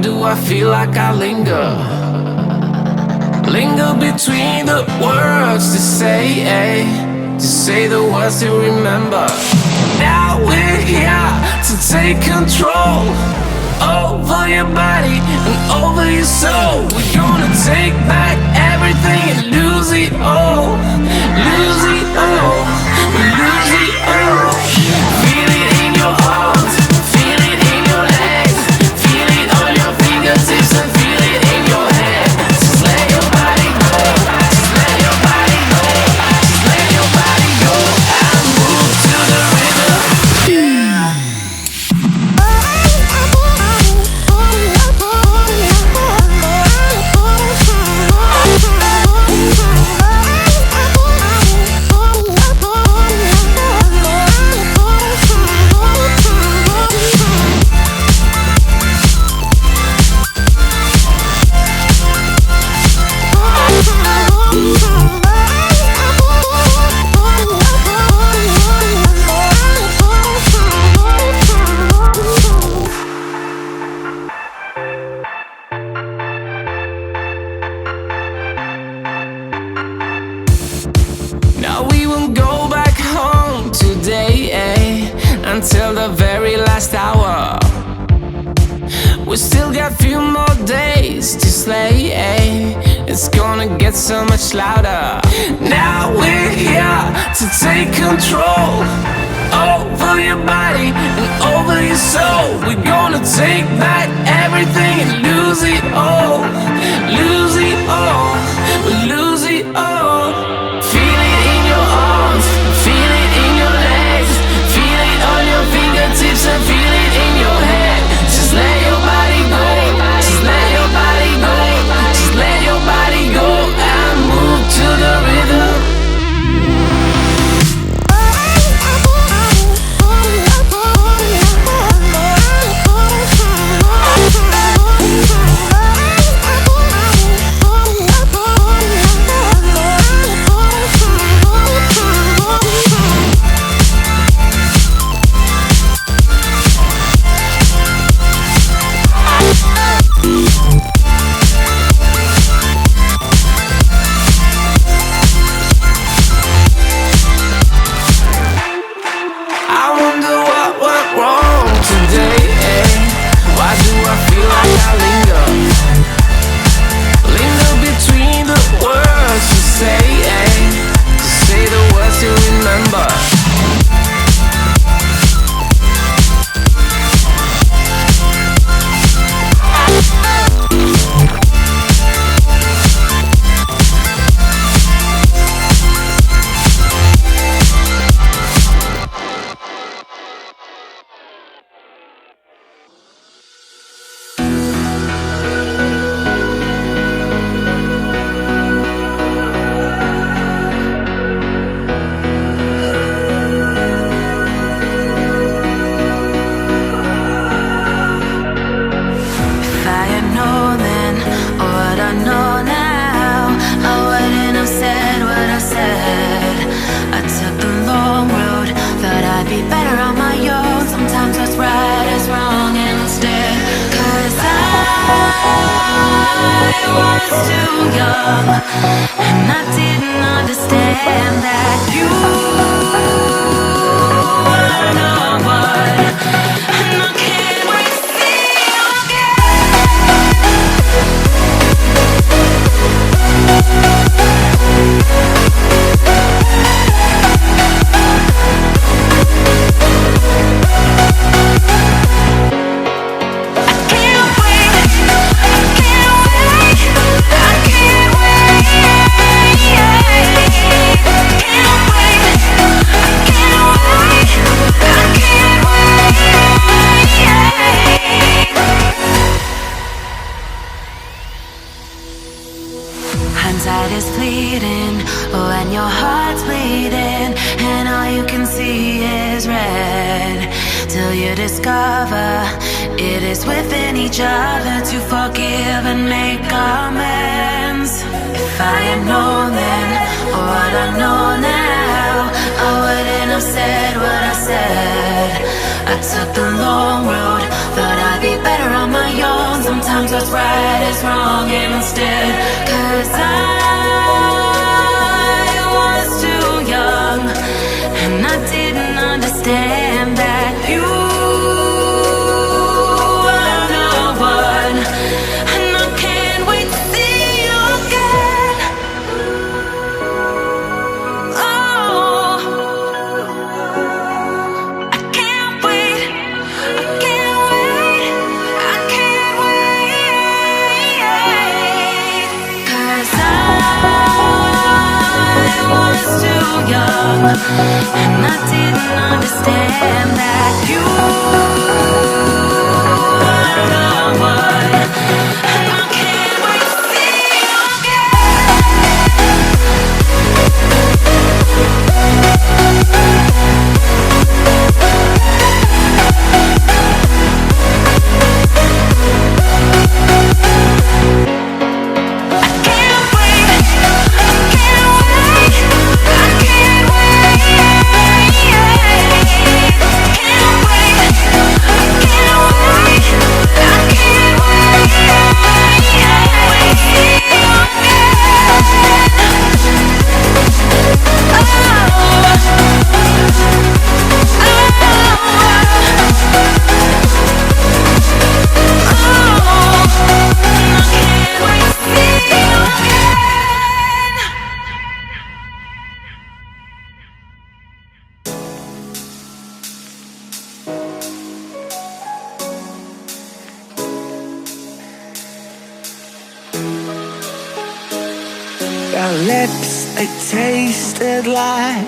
do I feel like I linger? Linger between the words to say the words to remember. Now we're here to take control over your body and over your soul. We're gonna take back everything and lose it all. Lose it all. Lose it all. Feel it in your arms, feel it in your legs, feel it on your fingertips and feel it in your head. Just let your body go, just let your body go, just let your body go and move to the rhythm. Yeah. Now we won't go back home today, until the very last hour. We still got few more days to slay, it's gonna get so much louder. Now we're here to take control over your body and over your soul. We're gonna take back everything and lose it all. Lose it all, lose it all. Feel it in your arms, feel it in your legs, feel it on your fingertips and feel it in your head. Just let your body go, just let your body go, just let your body go and move to the rhythm. I wonder what went wrong today, Why do I feel like I linger? Linger between the words to say the words to remember. Too young, and I didn't understand that you were the one, and I can't wait to see you Hindsight is fleeting when your heart's bleeding and all you can see is red, till you discover it is within each other to forgive and make amends. If I had known then what I know now, I wouldn't have said what I said. I took the long road, thought I'd be better on my own. Sometimes what's right is wrong instead. 'Cause I was too young, and I didn't understand that you were the one. And I can't wait to see you again. Oh, I can't wait, I can't wait, I can't wait. 'Cause I was too young, and I didn't understand that you were the one. And I can't wait to see you Your lips, they tasted like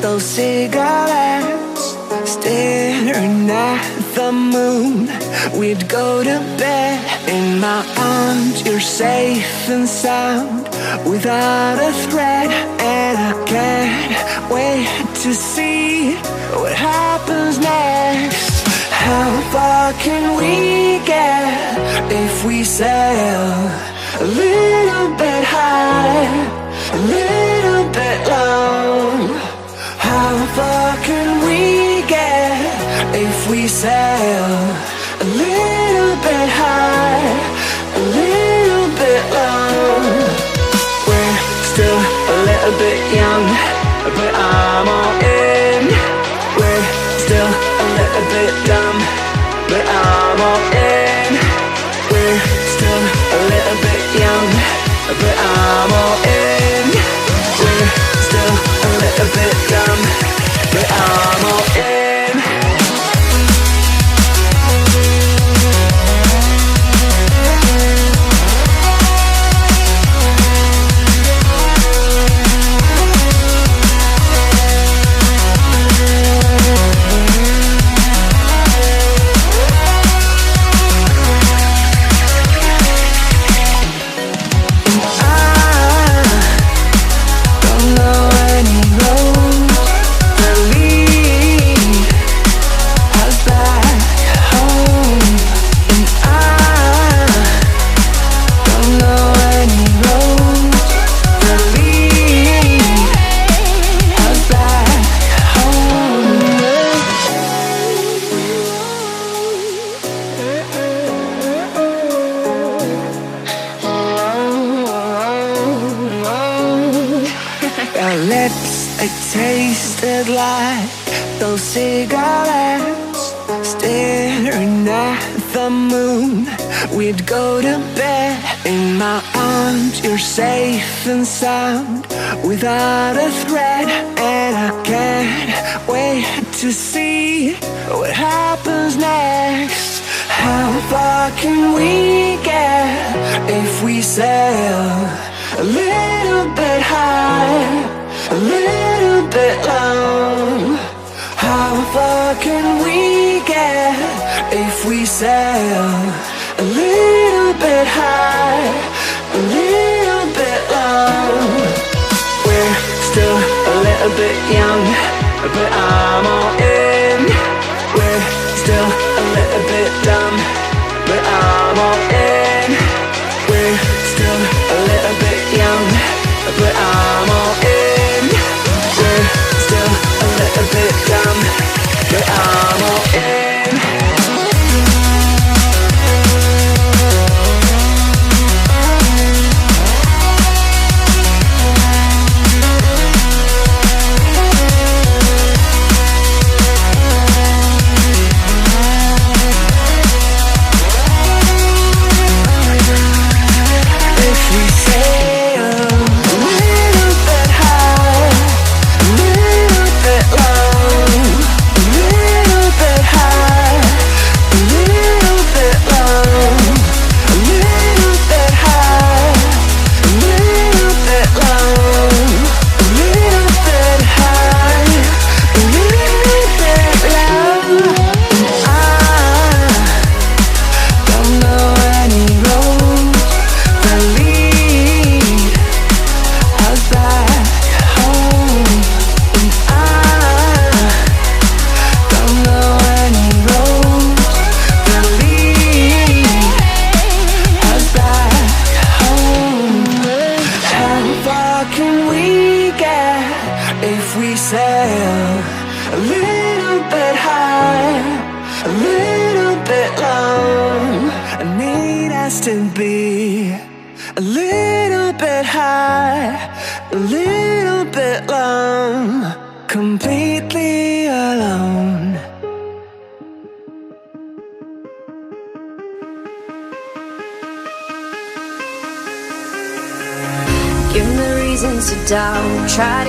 those cigarettes. Staring at the moon, we'd go to bed. In my arms, you're safe and sound, without a threat. And I can't wait to see what happens next. How far can we get if we sail a little bit high, a little bit low? How far can we get if we sail a little bit high, a little bit low? We're still a little bit young, but I'm all in. We're still a little bit dumb, but I'm all in. We're still a little bit young, but I'm all in. We're still a little bit dumb, but I'm all in. Your lips, they tasted like those cigarettes. Staring at the moon, we'd go to bed. In my arms, you're safe and sound, without a threat. And I can't wait to see what happens next. How far can we get if we sail a little bit high, a little bit low? How far can we get if we sail a little bit high, a little bit low? We're still a little bit young, but I'm all in. We're still a little bit dumb, but I'm all in. We're still a little bit young, but I'm all in. We're still a little bit dumb, but I'm all in. If we sail a little bit high, a little bit long, I need us to be a little bit high, a little bit long, completely alone. Give me reasons to doubt, try to